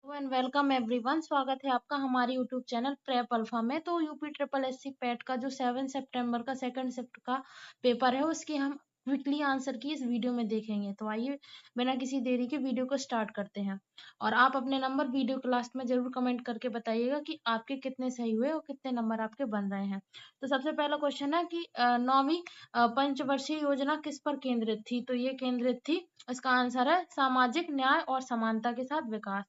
And welcome everyone. स्वागत है आपका हमारे यूट्यूब चैनल प्रेप अल्फा में। तो यूपी ट्रिपल एससी पैट का जो 7 सितंबर का सेकंड शिफ्ट का पेपर है उसकी हम क्विकली आंसर की इस वीडियो में देखेंगे। तो आइए बिना किसी देरी के वीडियो को स्टार्ट करते हैं। और आप अपने नंबर वीडियो के लास्ट में जरूर कमेंट करके बताइएगा कि आपके कितने सही हुए और कितने नंबर आपके बन रहे हैं। तो सबसे पहला क्वेश्चन है कि 9वीं पंचवर्षीय योजना किस पर केंद्रित थी। तो ये केंद्रित थी, इसका आंसर है सामाजिक न्याय और समानता के साथ विकास।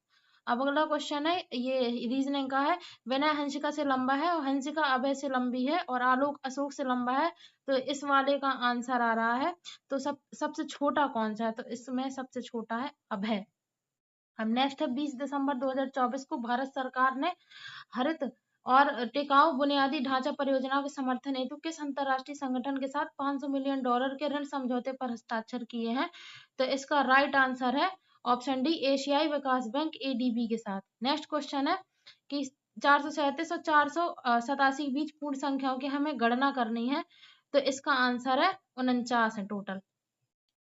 अब अगला क्वेश्चन है, ये रीजनिंग का है। विनय हंसिका से लंबा है और हंसिका अभय से लंबी है और आलोक अशोक से लंबा है। तो इस वाले का आंसर आ रहा है, तो सबसे छोटा कौन सा है। तो इसमें सबसे छोटा है अभय। अब नेक्स्ट है 20 दिसंबर 2024 को भारत सरकार ने हरित और टिकाऊ बुनियादी ढांचा परियोजना के समर्थन हेतु किस अंतरराष्ट्रीय संगठन के साथ $500 मिलियन के ऋण समझौते पर हस्ताक्षर किए हैं। तो इसका राइट आंसर है ऑप्शन डी, एशियाई विकास बैंक एडीबी के साथ। नेक्स्ट क्वेश्चन है कि 437 और 487 बीच पूर्ण संख्याओं की हमें गणना करनी है। तो इसका आंसर है 49 है टोटल।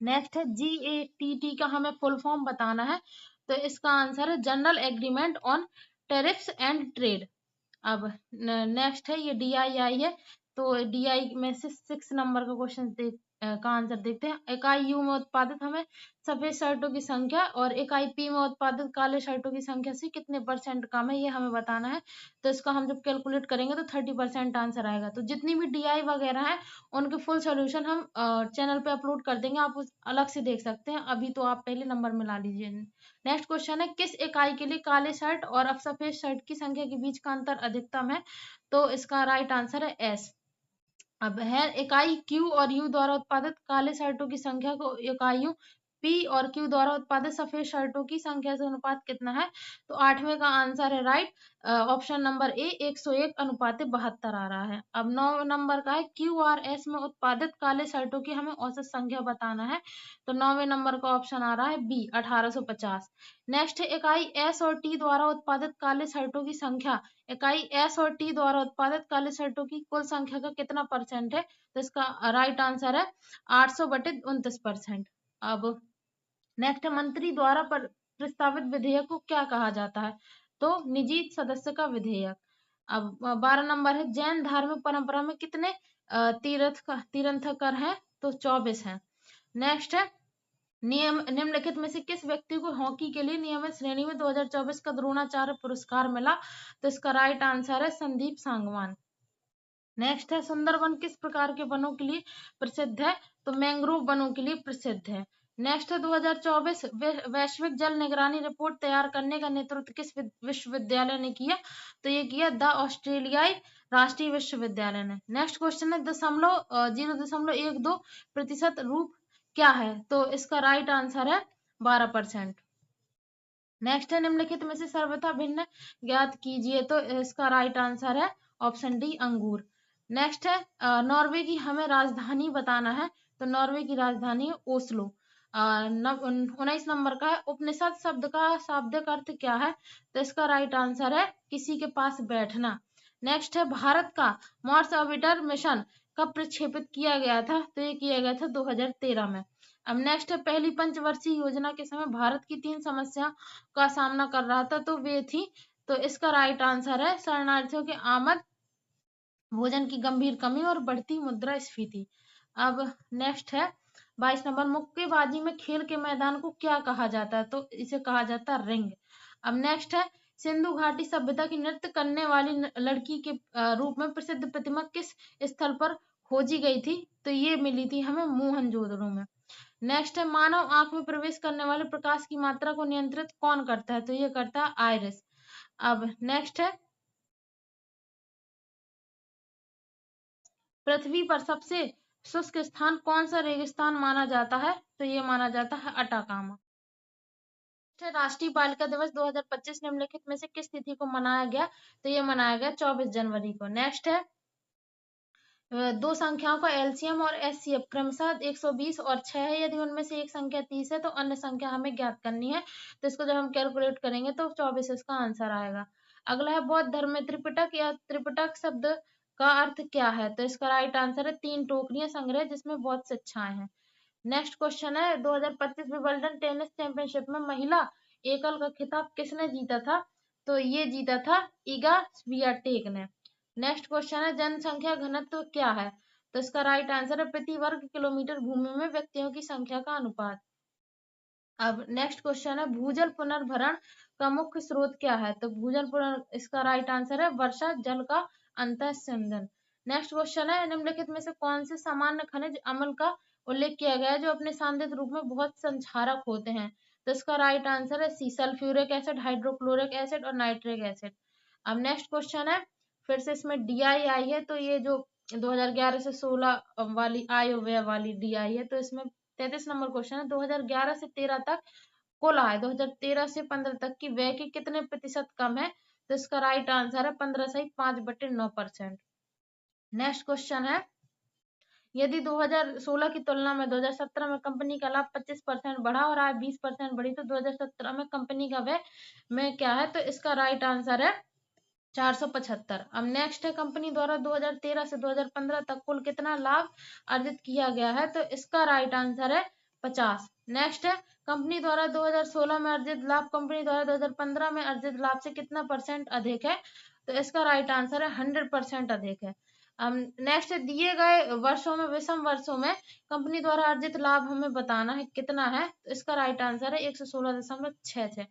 नेक्स्ट है GATT का हमें फुल फॉर्म बताना है। तो इसका आंसर है general agreement on tariffs and trade. अब नेक्स्ट है ये DII है। तो DI में से 6 नंबर का क्वेश्चन का आंसर देखते हैं। इकाई U में उत्पादित हमें सफेद शर्टों की संख्या और इकाई P में उत्पादित काले शर्टों की संख्या से कितने परसेंट कम है, ये हमें बताना है। तो इसका हम जब कैलकुलेट करेंगे तो 30% आंसर आएगा। तो जितनी भी DI वगैरह है उनके फुल सोल्यूशन हम चैनल पे अपलोड कर देंगे, आप उस अलग से देख सकते हैं। अभी तो आप पहले नंबर मिला लीजिए। नेक्स्ट क्वेश्चन है, किस इकाई के लिए काले शर्ट और अब सफेद शर्ट की संख्या के बीच का अंतर अधिकतम है। तो इसका राइट आंसर है S। अब है इकाई Q और U द्वारा उत्पादित काले शर्टों की संख्या को इकाइयों P और Q द्वारा उत्पादित सफेद शर्टों की संख्या से अनुपात कितना है। तो 8वें का आंसर है राइट ऑप्शन नंबर ए, 101 अनुपात 72 आ रहा है। अब 9 नंबर का है QRS में उत्पादित काले शर्टों की हमें औसत संख्या बताना है। तो 9वें नंबर का ऑप्शन आ रहा है B, 1850। नेक्स्ट है इकाई S और T द्वारा उत्पादित काले शर्टों की संख्या इकाई S और T द्वारा उत्पादित काले शर्टों की कुल संख्या का कितना परसेंट है। तो इसका राइट आंसर है 800/29%। अब नेक्स्ट मंत्री द्वारा प्रस्तावित विधेयक को क्या कहा जाता है। तो निजी सदस्य का विधेयक। अब 12 नंबर है, जैन धार्मिक परंपरा में कितने तीर्थंकर हैं। तो 24 है। नेक्स्ट है, निम्नलिखित में से किस व्यक्ति को हॉकी के लिए नियमित श्रेणी में 2024 का द्रोणाचार्य पुरस्कार मिला। तो इसका राइट आंसर है संदीप सांगवान। नेक्स्ट है, सुंदरवन किस प्रकार के वनों के लिए प्रसिद्ध है। तो मैंग्रोव वनों के लिए प्रसिद्ध है। नेक्स्ट है 2024 वैश्विक जल निगरानी रिपोर्ट तैयार करने का नेतृत्व किस विश्वविद्यालय ने किया। तो ये किया द ऑस्ट्रेलियाई राष्ट्रीय विश्वविद्यालय ने। नेक्स्ट क्वेश्चन है 0.12% रूप क्या है। तो इसका राइट आंसर है 12%। नेक्स्ट है, निम्नलिखित में से सर्वथा भिन्न ज्ञात कीजिए। तो इसका राइट आंसर है ऑप्शन डी, अंगूर। नेक्स्ट है, नॉर्वे की हमें राजधानी बताना है। तो नॉर्वे की राजधानी है ओस्लो। 19 नंबर का है, उपनिषद शब्द का शाब्दिक अर्थ क्या है। तो इसका राइट आंसर है किसी के पास बैठना। नेक्स्ट है, भारत का मार्स ऑर्बिटर मिशन कब प्रक्षेपित किया गया था। तो ये किया गया था 2013 में। अब नेक्स्ट है, पहली पंचवर्षीय योजना के समय भारत की 3 समस्या का सामना कर रहा था। तो वे थी, तो इसका राइट आंसर है शरणार्थियों की आमद, भोजन की गंभीर कमी और बढ़ती मुद्रास्फीति। अब नेक्स्ट है 22 नंबर, मुक्केबाजी में खेल के मैदान को क्या कहा जाता है। तो इसे कहा जाता है रिंग। अब नेक्स्ट है, सिंधु घाटी सभ्यता की नृत्य करने वाली लड़की के रूप में प्रसिद्ध प्रतिमा किस स्थल पर खोजी गई थी। तो ये मिली थी हमें मोहनजोदड़ो में। नेक्स्ट है, मानव आंख में प्रवेश करने वाले प्रकाश की मात्रा को नियंत्रित कौन करता है। तो ये करता है आइरिस। अब नेक्स्ट है, पृथ्वी पर सबसे शुष्क स्थान कौन सा रेगिस्तान माना जाता है। तो ये माना जाता है अटाकामा। राष्ट्रीय बालिका दिवस 2025 निम्नलिखित में से किस तिथि को मनाया गया। तो ये मनाया गया 24 जनवरी को। नेक्स्ट है, दो संख्याओं का एलसीएम और एचसीएफ क्रमशः 120 और 6 है। यदि उनमें से एक संख्या 30 है तो अन्य संख्या हमें ज्ञात करनी है। तो इसको जब हम कैलकुलेट करेंगे तो 24 इसका आंसर आएगा। अगला है, बौद्ध धर्म में त्रिपिटक या त्रिपिटक शब्द का अर्थ क्या है। तो इसका राइट आंसर है 3 टोकरियां संग्रह जिसमें बहुत शिक्षाएं हैं। नेक्स्ट क्वेश्चन है, 2025 विंबलडन टेनिस चैंपियनशिप में महिला एकल का खिताब किसने जीता था? तो ये जीता था इगा स्वियाटेक ने। नेक्स्ट क्वेश्चन है जनसंख्या घनत्व क्या है? तो इसका राइट आंसर है प्रति वर्ग किलोमीटर भूमि में व्यक्तियों की संख्या का अनुपात। अब नेक्स्ट क्वेश्चन है भूजल पुनर्भरण का मुख्य स्रोत क्या है? तो भूजल पुनर् इसका राइट आंसर है वर्षा जल का अंतःस्यंदन। नेक्स्ट क्वेश्चन है निम्नलिखित में से कौन से सामान्य खनिज अम्ल का उल्लेख किया गया है जो अपने सांद्रित रूप में बहुत संक्षारक होते हैं? तो इसका राइट आंसर है सी सल्फ्यूरिक एसिड, हाइड्रोक्लोरिक एसिड और नाइट्रिक एसिड। अब नेक्स्ट क्वेश्चन है फिर से इसमें डीआई आई है, तो ये जो 2011 से 16 वाली आयव्यय वाली डीआई है, तो इसमें 33 नंबर क्वेश्चन है 2011 से 13 तक कुल आय 2013 से 15 तक की व्यय के कितने प्रतिशत कम है? तो इसका राइट आंसर है 15.5/9%। नेक्स्ट क्वेश्चन है यदि 2016 की तुलना में 2017 में कंपनी का लाभ 25% बढ़ा और आय 20% बढ़ी तो 2017 में कंपनी का व्यय में क्या है? तो इसका राइट आंसर है 475। अब नेक्स्ट है कंपनी द्वारा 2013 से 2015 तक कुल कितना लाभ अर्जित किया गया है? तो इसका राइट आंसर है 50। नेक्स्ट है कंपनी द्वारा 2016 में अर्जित लाभ कंपनी द्वारा 2015 में अर्जित लाभ से कितना परसेंट अधिक है? तो इसका राइट आंसर है 100% अधिक है। नेक्स्ट दिए गए वर्षों में विषम वर्षों में कंपनी द्वारा अर्जित लाभ हमें बताना है कितना है? तो इसका राइट आंसर है 116.66।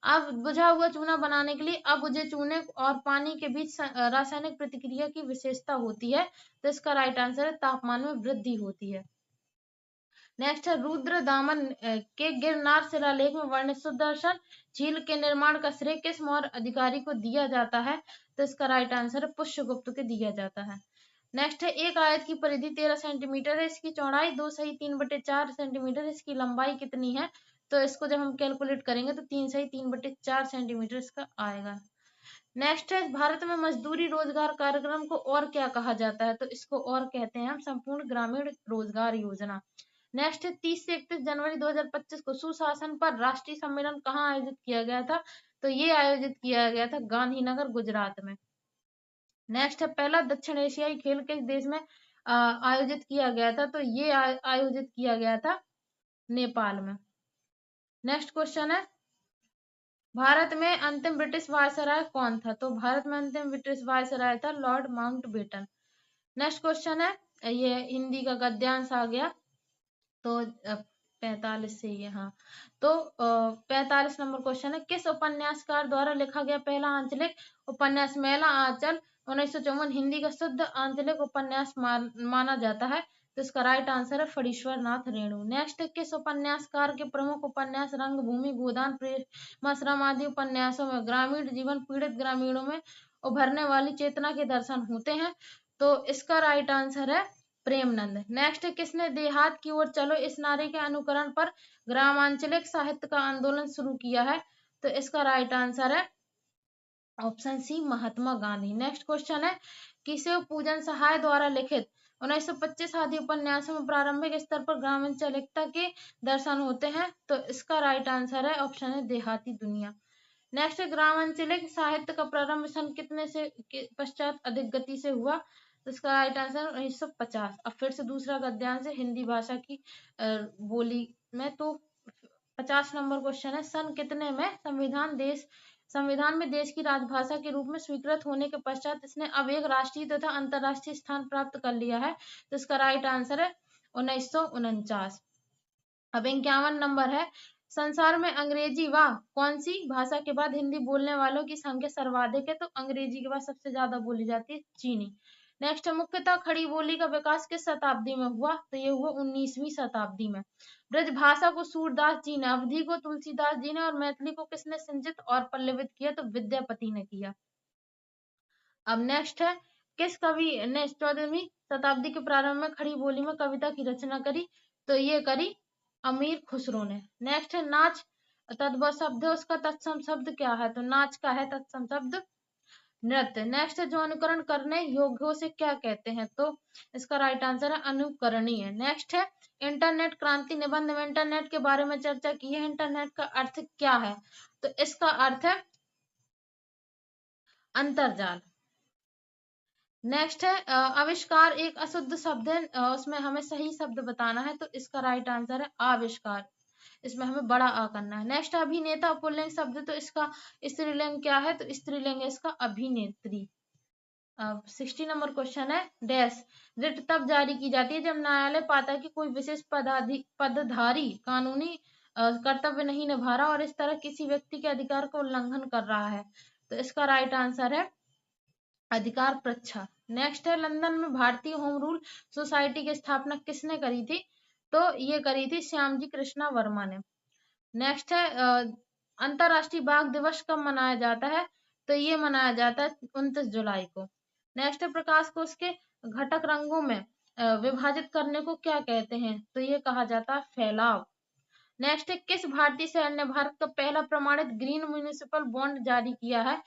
अब बुझा हुआ चूना बनाने के लिए अबुझे चूने और पानी के बीच रासायनिक प्रतिक्रिया की विशेषता होती है, तो इसका राइट आंसर है तापमान में वृद्धि होती है। नेक्स्ट है रुद्र दामन के गिरनार शिलालेख में वर्णित सुदर्शन झील के निर्माण का श्रेय किस मौर्य अधिकारी को दिया जाता है? तो इसका राइट आंसर है पुष्यगुप्त को दिया जाता है। नेक्स्ट है एक आयत की परिधि 13 सेंटीमीटर है, इसकी चौड़ाई 2 सही 3/4 सेंटीमीटर, इसकी लंबाई कितनी है? तो इसको जब हम कैलकुलेट करेंगे तो 3 सही 3/4 सेंटीमीटर इसका आएगा। नेक्स्ट है भारत में मजदूरी रोजगार कार्यक्रम को और क्या कहा जाता है? तो इसको और कहते हैं हम संपूर्ण ग्रामीण रोजगार योजना। नेक्स्ट है 30 से 31 जनवरी 2025 को सुशासन पर राष्ट्रीय सम्मेलन कहाँ आयोजित किया गया था? तो ये आयोजित किया गया था गांधीनगर गुजरात में। नेक्स्ट है पहला दक्षिण एशियाई खेल किस देश में आयोजित किया गया था? तो ये आयोजित किया गया था नेपाल में। नेक्स्ट क्वेश्चन है भारत में अंतिम ब्रिटिश वायसराय कौन था? तो भारत में अंतिम ब्रिटिश वायसराय था लॉर्ड माउंटबेटन। नेक्स्ट क्वेश्चन है ये हिंदी का गद्यांश आ गया, तो 45 से ये हाँ, तो 45 नंबर क्वेश्चन है किस उपन्यासकार द्वारा लिखा गया पहला आंचलिक उपन्यास मेला आंचल 1954 हिंदी का शुद्ध आंचलिक उपन्यास माना जाता है? तो इसका राइट आंसर है फणीश्वर नाथ रेणु। नेक्स्ट किस उपन्यासकार के प्रमुख उपन्यास रंगभूमि गोदान प्रेमाश्रम आदि उपन्यासों में ग्रामीण जीवन पीड़ित ग्रामीणों में उभरने वाली चेतना के दर्शन होते हैं? तो इसका राइट आंसर है प्रेमनंद। नेक्स्ट किसने देहात की ओर चलो इस नारे के अनुकरण पर ग्रामांचलिक साहित्य का आंदोलन शुरू किया है? तो इसका राइट आंसर है option C Mahatma Gandhi. Next question है किसे पूजन सहाय द्वारा लिखित 1925 आदि उपन्यासों में प्रारंभिक स्तर पर ग्रामांचलिकता के दर्शन होते हैं? तो इसका राइट आंसर है ऑप्शन है देहाती दुनिया। नेक्स्ट ग्रामांचलिक साहित्य का प्रारंभ सन कितने से पश्चात अधिक गति से हुआ? तो इसका राइट आंसर 1950। अब फिर से दूसरा गद्यांश है हिंदी भाषा की बोली में, तो 50 नंबर क्वेश्चन है सन कितने में संविधान में देश की राजभाषा के रूप में स्वीकृत होने के पश्चात इसने अब एक राष्ट्रीय तथा अंतर्राष्ट्रीय स्थान प्राप्त कर लिया है? तो इसका राइट आंसर है 1949। अब 51 नंबर है संसार में अंग्रेजी व कौन सी भाषा के बाद हिंदी बोलने वालों की संख्या सर्वाधिक है? तो अंग्रेजी के बाद सबसे ज्यादा बोली जाती है चीनी। नेक्स्ट मुख्यतः खड़ी बोली का विकास किस शताब्दी में हुआ? तो ये हुआ 19वीं शताब्दी में। ब्रजभाषा को सूरदास जी ने, अवधी को तुलसीदास जी ने और मैथिली को किसने सिंचित और पल्लवित किया? तो विद्यापति ने किया। अब नेक्स्ट है किस कवि ने 14वीं शताब्दी के प्रारंभ में खड़ी बोली में कविता की रचना करी? तो ये करी अमीर खुसरो ने। नेक्स्ट है नाच तद्भव शब्द है उसका तत्सम शब्द क्या है? तो नाच का है तत्सम शब्द नृत्य। नेक्स्ट जो अनुकरण करने योग्य हो से क्या कहते हैं? तो इसका राइट आंसर है अनुकरणीय। नेक्स्ट है इंटरनेट क्रांति निबंध में इंटरनेट के बारे में चर्चा की है, इंटरनेट का अर्थ क्या है? तो इसका अर्थ है अंतरजाल। नेक्स्ट है आविष्कार एक अशुद्ध शब्द है, उसमें हमें सही शब्द बताना है, तो इसका राइट आंसर है आविष्कार। इसमें हमें बड़ा आ करना है। नेक्स्ट अभिनेता पुल्लिंग शब्द, तो इसका स्त्रीलिंग क्या है, तो स्त्रीलिंग है इसका अभिनेत्री। अब 60 नंबर क्वेश्चन है, डैश रिट तब जारी की जाती है जब न्यायालय पाता है कि कोई विशेष पदधारी कानूनी कर्तव्य नहीं निभा रहा और इस तरह किसी व्यक्ति के अधिकार का उल्लंघन कर रहा है। तो इसका राइट आंसर है अधिकार परीक्षा। नेक्स्ट है, लंदन में भारतीय होम रूल सोसाइटी की स्थापना किसने करी थी, तो ये करी थी श्यामजी कृष्णा वर्मा ने। नेक्स्ट है, अंतरराष्ट्रीय बाघ दिवस कब मनाया जाता है, तो ये मनाया जाता है 29 जुलाई को। नेक्स्ट है, प्रकाश को उसके घटक रंगों में विभाजित करने को क्या कहते हैं, तो ये कहा जाता है फैलाव। नेक्स्ट है, किस भारतीय शहर ने भारत का पहला प्रमाणित ग्रीन म्युनिसिपल बॉन्ड जारी किया है,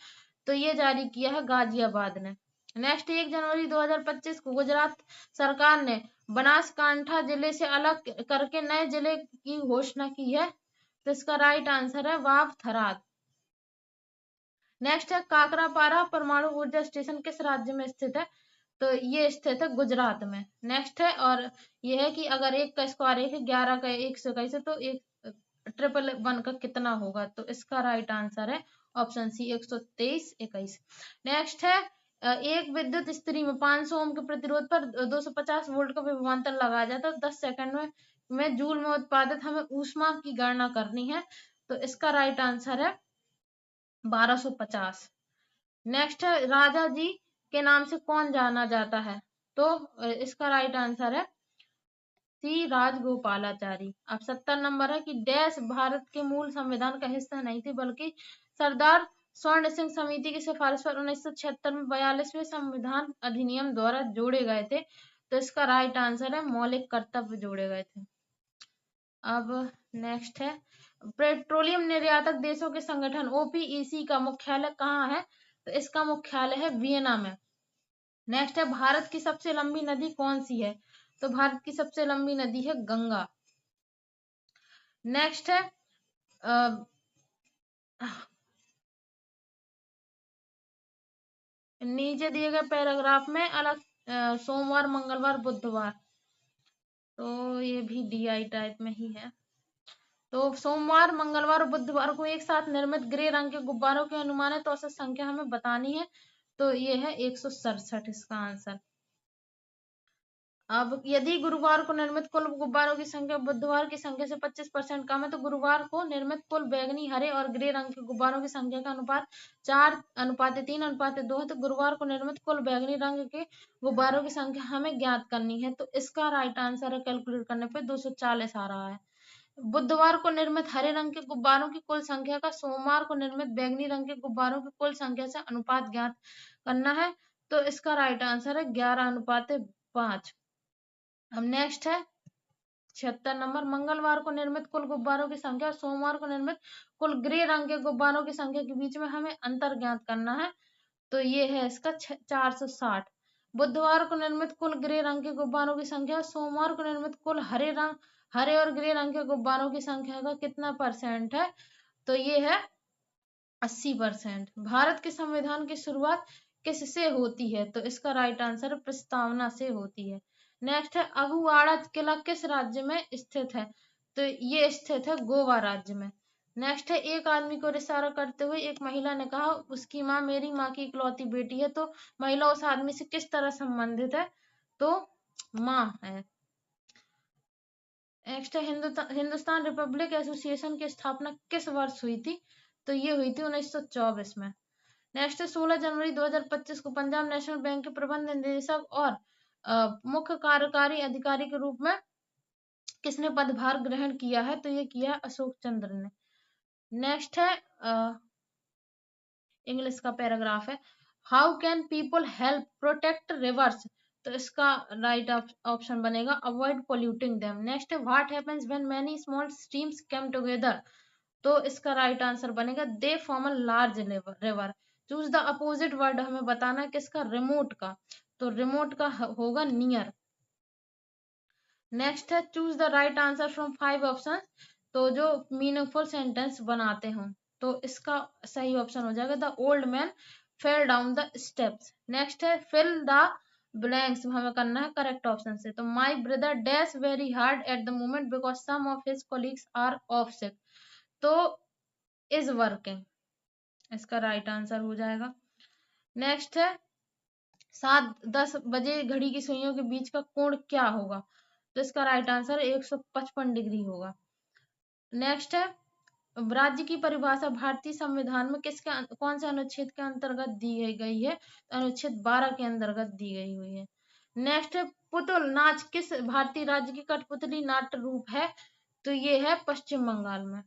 तो ये जारी किया है गाजियाबाद ने। नेक्स्ट, 1 जनवरी 2025 को गुजरात सरकार ने बनासकांठा जिले से अलग करके नए जिले की घोषणा की है, तो इसका राइट आंसर है वाव थराद। नेक्स्ट है, काकरापारा परमाणु ऊर्जा स्टेशन किस राज्य में स्थित है, तो ये स्थित है गुजरात में। नेक्स्ट है, और ये है कि अगर 1 का स्क्वायर 1 है, 11 का 121 है, तो 1 का कितना होगा, तो इसका राइट आंसर है ऑप्शन सी 123 21। नेक्स्ट है, एक विद्युत स्त्री में 500 ओम के प्रतिरोध पर 250 वोल्ट का विभवांतर लगाया जाता है, 10 सेकंड में जूल में उत्पादित हमें ऊष्मा की गणना करनी है, तो इसका राइट आंसर है 1250। नेक्स्ट है, राजा जी के नाम से कौन जाना जाता है, तो इसका राइट आंसर है सी राजगोपालाचारी। अब 70 नंबर है कि डैश भारत के मूल संविधान का हिस्सा नहीं थी बल्कि सरदार स्वर्ण सिंह समिति की सिफारिश पर 1976 में 42वें संविधान अधिनियम द्वारा जोड़े गए थे, तो इसका राइट आंसर है मौलिक कर्तव्य जोड़े गए थे। अब नेक्स्ट है, पेट्रोलियम निर्यातक देशों के संगठन ओपीईसी का मुख्यालय कहाँ है, तो इसका मुख्यालय है वियना में। नेक्स्ट है, भारत की सबसे लंबी नदी कौन सी है, तो भारत की सबसे लंबी नदी है गंगा। नेक्स्ट है, नीचे दिए गए पैराग्राफ में अलग सोमवार मंगलवार बुधवार, तो ये भी डीआई टाइप में ही है। तो सोमवार मंगलवार और बुधवार को एक साथ निर्मित ग्रे रंग के गुब्बारों की अनुमानित औसत संख्या हमें बतानी है, तो ये है 167 इसका आंसर। अब यदि गुरुवार को निर्मित कुल गुब्बारों की संख्या बुधवार की संख्या से 25% कम है, तो गुरुवार को निर्मित कुल बैगनी हरे और ग्रे रंग के गुब्बारों की संख्या का अनुपात 4:3:2 है, तो गुरुवार को निर्मित कुल बैगनी रंग के गुब्बारों की संख्या हमें ज्ञात करनी है, तो इसका राइट आंसर है कैलकुलेट करने पे 240 आ रहा है। बुधवार को निर्मित हरे रंग के गुब्बारों की कुल संख्या का सोमवार को निर्मित बैंगनी रंग के गुब्बारों की कुल संख्या से अनुपात ज्ञात करना है, तो इसका राइट आंसर है 11:5। अब नेक्स्ट है 76 नंबर, मंगलवार को निर्मित कुल गुब्बारों की संख्या और सोमवार को निर्मित कुल ग्रे रंग के गुब्बारों की संख्या के बीच में हमें अंतर ज्ञात करना है, तो ये है इसका 460। बुधवार को निर्मित कुल ग्रे रंग के गुब्बारों की संख्या और सोमवार को निर्मित कुल हरे और ग्रे रंग के गुब्बारों की संख्या का कितना परसेंट है, तो ये है 80%। भारत के संविधान की शुरुआत किससे होती है, तो इसका राइट आंसर प्रस्तावना से होती है। नेक्स्ट है, अगुवाड़ा किला किस राज्य में स्थित है, तो ये स्थित है गोवा राज्य में। नेक्स्ट है, एक आदमी को इशारा करते हुए एक महिला ने कहा उसकी माँ मेरी माँ की इकलौती बेटी है, तो महिला उस आदमी से किस तरह संबंधित है, तो माँ है। नेक्स्ट है, हिंदुस्तान रिपब्लिक एसोसिएशन की स्थापना किस वर्ष हुई थी, तो ये हुई थी 1924 में। नेक्स्ट है, 16 जनवरी 2025 को पंजाब नेशनल बैंक के प्रबंध निदेशक और मुख्य कार्यकारी अधिकारी के रूप में किसने पदभार ग्रहण किया है, तो ये किया अशोक चंद्र ने। नेक्स्ट है, इंग्लिश का पैराग्राफ है, how can people help protect reverse, तो इसका राइट ऑप्शन बनेगा अवॉइड पोल्यूटिंग देम। नेक्स्ट है, what happens when many small streams come together, तो इसका राइट आंसर बनेगा they form a large river. Choose the opposite word हमें बताना है किसका, रिमोट का, तो रिमोट का होगा नियर। नेक्स्ट है, choose the right answer from 5 option, तो जो मीनिंगफुल सेंटेंस बनाते हो, तो इसका सही ऑप्शन हो जाएगा the old man fell down the steps. Next है, फिल द ब्लैंक्स हमें करना है करेक्ट ऑप्शन से। तो my brother dash very hard at the moment because some of his colleagues are off sick. तो इज वर्किंग इसका right answer हो जाएगा। नेक्स्ट है 7:10 बजे घड़ी की सुइयों के बीच का कोण क्या होगा? तो इसका राइट आंसर 155 डिग्री होगा। नेक्स्ट है राज्य की परिभाषा भारतीय संविधान में कौन से अनुच्छेद के अंतर्गत दी गई है? तो अनुच्छेद 12 के अंतर्गत दी गई हुई है। नेक्स्ट है पुतुल नाच किस भारतीय राज्य की कठपुतली नाट्य रूप है? तो ये है पश्चिम बंगाल में।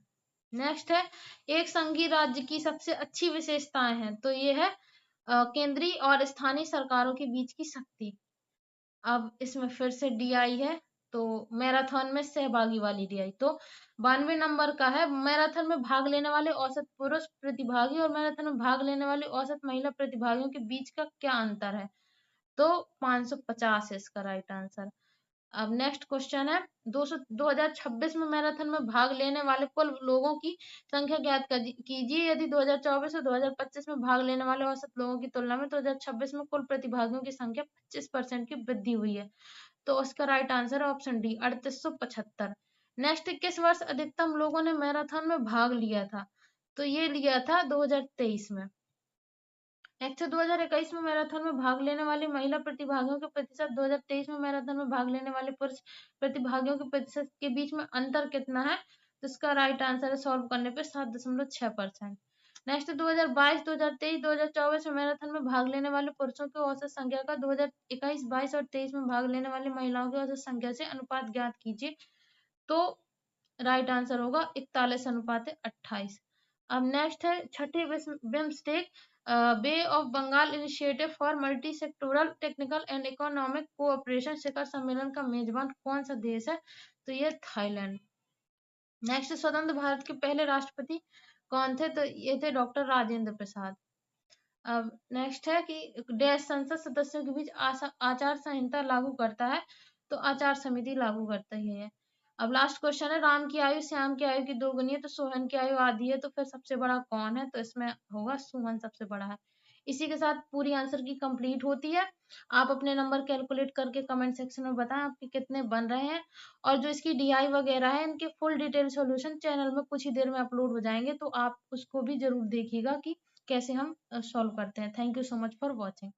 नेक्स्ट है एक संघीय राज्य की सबसे अच्छी विशेषताएं हैं। तो ये है केंद्रीय और स्थानीय सरकारों के बीच की शक्ति। अब इसमें फिर से डीआई है, तो मैराथन में सहभागी वाली डीआई। तो 92 नंबर का है मैराथन में भाग लेने वाले औसत पुरुष प्रतिभागी और मैराथन में भाग लेने वाली औसत महिला प्रतिभागियों के बीच का क्या अंतर है? तो 550 है इसका राइट आंसर। अब नेक्स्ट क्वेश्चन है 2026 में मैराथन में भाग लेने वाले कुल लोगों की संख्या ज्ञात कीजिए यदि 2024 और 2025 में भाग लेने वाले औसत लोगों की तुलना में 2026 में कुल प्रतिभागियों की संख्या 25% की वृद्धि हुई है। तो उसका राइट आंसर है ऑप्शन डी 3875। नेक्स्ट किस वर्ष अधिकतम लोगों ने मैराथन में भाग लिया था? तो ये लिया था 2023 में। नेक्स्ट 2021 में मैराथन में भाग लेने वाली महिला प्रतिभागियों के प्रतिशत 2023 में मैराथन में भाग लेने वाले पुरुष प्रतिभागियों के प्रतिशत के बीच में अंतर कितना है? तो इसका राइट आंसर है सॉल्व करने पे 7.6%। नेक्स्ट 2022, 2023, 2024 में मैराथन में भाग लेने वाले पुरुषों की औसत संख्या का 2021, 22 और 23 में भाग लेने वाली महिलाओं की औसत संख्या से अनुपात ज्ञात कीजिए। तो राइट आंसर होगा 41:28। अब नेक्स्ट है छठी BIMSTEC bay of Bengal initiative for multi sectoral technical and economic cooperation शिखर सम्मेलन का मेजबान कौन सा देश है? तो ये थाईलैंड। नेक्स्ट स्वतंत्र भारत के पहले राष्ट्रपति कौन थे? तो ये थे डॉक्टर राजेंद्र प्रसाद। अब नेक्स्ट है कि डैश संसद सदस्यों के बीच आचार संहिता लागू करता है? तो आचार समिति लागू करता ही है। अब लास्ट क्वेश्चन है राम की आयु श्याम की आयु की दोगुनी है तो सोहन की आयु आधी है तो फिर सबसे बड़ा कौन है? तो इसमें होगा सुमन सबसे बड़ा है। इसी के साथ पूरी आंसर की कंप्लीट होती है। आप अपने नंबर कैलकुलेट करके कमेंट सेक्शन में बताएं आपके कितने बन रहे हैं। और जो इसकी डीआई वगैरह है इनके फुल डिटेल सॉल्यूशन चैनल में कुछ ही देर में अपलोड हो जाएंगे, तो आप उसको भी जरूर देखिएगा कि कैसे हम सॉल्व करते हैं। Thank you so much for watching.